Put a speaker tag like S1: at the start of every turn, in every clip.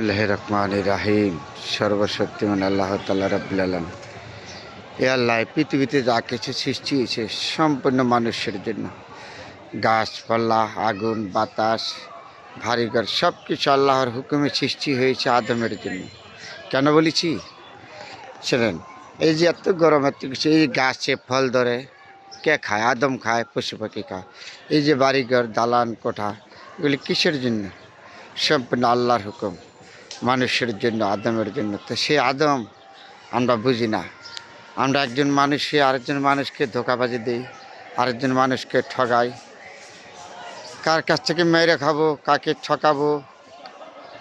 S1: রহমানির সর্বশক্তিমান আল্লাহ তাআলা রাব্বুল আলামিন। এ আল্লাহ, পৃথিবীতে যা কিছু সৃষ্টি হয়েছে সম্পূর্ণ মানুষের জন্য। গাছপালা, আগুন, বাতাস, ভারীঘর সব কিছু আল্লাহর হুকুমে সৃষ্টি হয়েছে আদমের জন্য। কেন বলেছি শোনেন, এই যে এত গরম, এত কিছু, এই গাছে ফল ধরে কে খায়? আদম খায়, পশু পাখি খায়। এই যে বাড়িঘর, দালান কোঠা, এগুলি কিসের জন্য? সম্পূর্ণ আল্লাহর হুকুম, মানুষের জন্য, আদমের জন্য। তো সেই আদম আমরা বুঝি না। আমরা একজন মানুষে আরেকজন মানুষকে ধোঁকাবাজি দিই, আরেকজন মানুষকে ঠগাই। কার কাছ থেকে মেরে খাবো, কাকে ঠকাবো,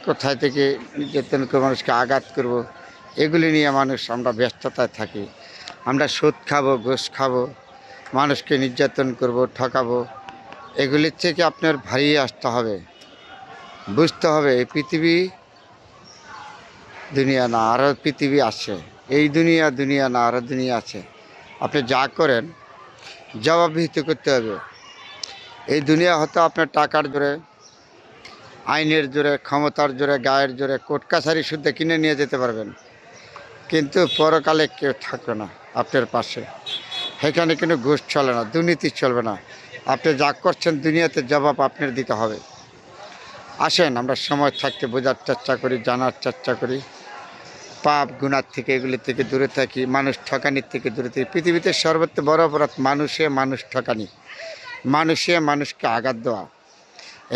S1: কোথায় থেকে নির্যাতন করে মানুষকে আঘাত করব, এগুলি নিয়ে আমরা ব্যস্ততায় থাকি। আমরা সুদ খাবো, ঘুষ খাবো, মানুষকে নির্যাতন করব, ঠকাবো। এগুলির থেকে আপনার ভারিয়ে আসতে হবে, বুঝতে হবে এই পৃথিবী দুনিয়া না, আরও পৃথিবী আছে। এই দুনিয়া না, আরও দুনিয়া আছে। আপনি যা করেন জবাবদিহিত করতে হবে। এই দুনিয়া হয়তো আপনার টাকার জোরে, আইনের জোরে, ক্ষমতার জোরে, গায়ের জোরে, কোর্ট কাছারি শুদ্ধে কিনে নিয়ে যেতে পারবেন, কিন্তু পরকালে কেউ থাকবে না আপনার পাশে। সেখানে কোনো ঘুষ চলে না, দুর্নীতি চলবে না। আপনি যা করছেন দুনিয়াতে জবাব আপনার দিতে হবে। আসেন আমরা সময় থাকতে বোঝার চেষ্টা করি, জানার চেষ্টা করি, পাপ গুনার থেকে, এগুলি থেকে দূরে থাকি, মানুষ ঠকানির থেকে দূরে থাকি। পৃথিবীতে সর্বত্র বড় অপরাধ মানুষ ঠকানি, মানুষকে আঘাত দেওয়া।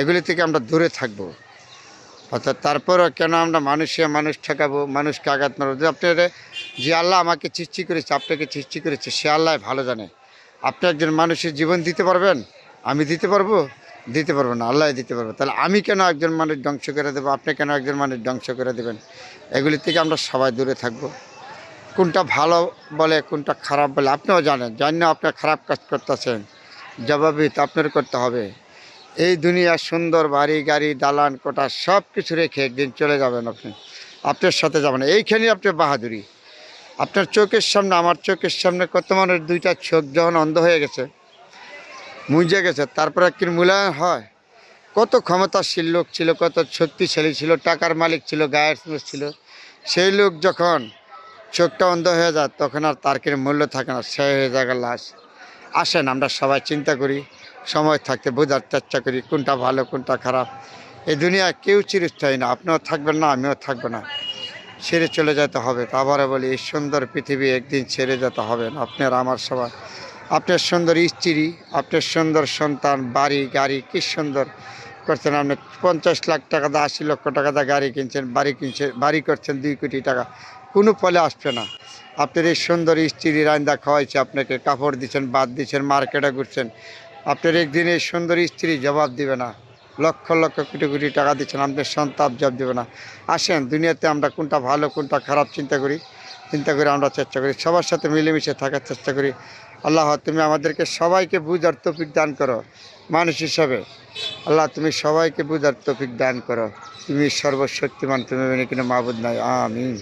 S1: এগুলি থেকে আমরা দূরে থাকবো। অর্থাৎ তারপরও কেন আমরা মানুষ ঠকাবো, মানুষকে আঘাত মারবো? আপনার যে আল্লাহ আমাকে সৃষ্টি করেছে, আপনাকে সৃষ্টি করেছে, সে আল্লাহ ভালো জানে। আপনি একজন মানুষের জীবন দিতে পারবেন? আমি দিতে পারবো? দিতে পারবো না, আল্লাহ দিতে পারবো। তাহলে আমি কেন একজন মানুষ ধ্বংস করে দেবো? আপনি কেন একজন মানুষ ধ্বংস করে দেবেন? এগুলি থেকে আমরা সবাই দূরে থাকবো। কোনটা ভালো বলে, কোনটা খারাপ বলে আপনিও জানেন। জানেন আপনার খারাপ কাজ করতেছেন, জবাবদিহিত আপনার করতে হবে। এই দুনিয়া সুন্দর বাড়ি গাড়ি, দালান কোঠা সব কিছু রেখে একদিন চলে যাবেন। আপনার সাথে যাবেন। এইখানেই আপনার বাহাদুরি। আপনার চোখের সামনে, আমার চোখের সামনে কত মানুষ দুইটা চোখ যখন অন্ধ হয়ে গেছে, মুজে গেছে, তারপরে কি মূল্যায়ন হয়? কত ক্ষমতাশীল লোক ছিল, কত শক্তিশালী ছিল, টাকার মালিক ছিল, গায়ের ছিল, সেই লোক যখন চোখটা অন্ধ হয়ে যায় তখন আর তার কোনো মূল্য থাকে না, সে হয়ে যায় লাশ। আসেন আমরা সবাই চিন্তা করি, সময় থাকতে বোঝার চেষ্টা করি কোনটা ভালো কোনটা খারাপ। এই দুনিয়ায় কেউ চিরস্থায়ী না, আপনিও থাকবেন না, আমিও থাকবো না, ছেড়ে চলে যেতে হবে। তো আবারও বলি, এই সুন্দর পৃথিবী একদিন ছেড়ে যেতে হবে না, আপনার আমার সবাই। আপনার সুন্দর স্ত্রী, আপনার সুন্দর সন্তান, বাড়ি গাড়ি, কি সুন্দর করছেন আপনি। 50 লাখ টাকা দা, 80 লক্ষ টাকা দা গাড়ি কিনছেন, বাড়ি করছেন 2 কোটি টাকা, কোনো ফলে আসবে না। আপনার এই সুন্দর স্ত্রী রান্দা খাওয়াইছে, আপনাকে কাপড় দিচ্ছেন, বাদ দিচ্ছেন, মার্কেটে ঘুরছেন। আপনার একদিন এই সুন্দর স্ত্রী জবাব দিবে না। লক্ষ লক্ষ কোটি কোটি টাকা দিচ্ছেন, আপনার সন্তান জবাব দেবে না। আসেন দুনিয়াতে আমরা কোনটা ভালো কোনটা খারাপ চিন্তা করি আমরা চেষ্টা করি, সবার সাথে মিলেমিশে থাকার চেষ্টা করি। আল্লাহ, তুমি আমাদেরকে সবাইকে বুঝার তৌফিক দান করো মানুষ হিসাবে। আল্লাহ, তুমি সবাইকে বুঝার তৌফিক দান করো। তুমি সর্বশক্তিমান, তুমি কোনো মাবুদ নাই। আমিন।